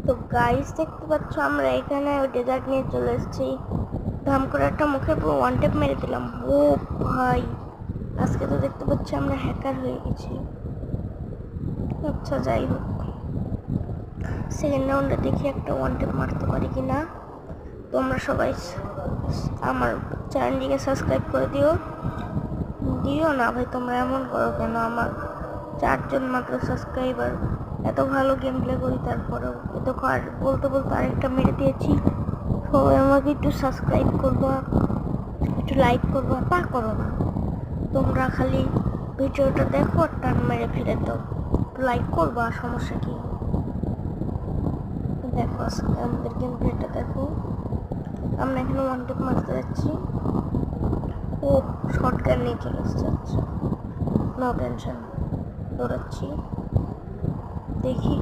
তো গাইস দেখতে পাচ্ছ আমরা এখানে ওই ডেজার্ট নিয়ে চলে এসেছি। ধাম করে একটা মুখের পুরো ওয়ান টেপ মেরে দিলাম। ও ভাই, আজকে তো দেখতে পাচ্ছি আমরা হ্যাকার হয়ে গেছি। আচ্ছা যাই হোক, সেকেন্ড রাউন্ডে দেখি একটা ওয়ান টেপ মারতে পারি কিনা। তোমরা সবাই আমার চ্যানেলটিকে সাবস্ক্রাইব করে দিও না ভাই, তোমরা এমন করো কেন? আমার 4 জন মাত্র সাবস্ক্রাইবার, এত ভালো গেম প্লে করি তারপরেও এত বলতে বলতে আরেকটা মেরে দিয়েছি। সবাই আমাকে একটু সাবস্ক্রাইব করবা, একটু লাইক করবা, তা করো না। তোমরা খালি ভিডিওটা দেখো আর টান মেরে ফেলে দাও, লাইক করবা, সমস্যা কি? দেখো আজকে আমাদের গেম প্লেটা দেখো। আমরা এখানে ওয়ান টেপ মারতে যাচ্ছি। ও শর্টগান নিয়ে চলে এসছে। আচ্ছা নো টেনশন, দৌড়াচ্ছি। দেখি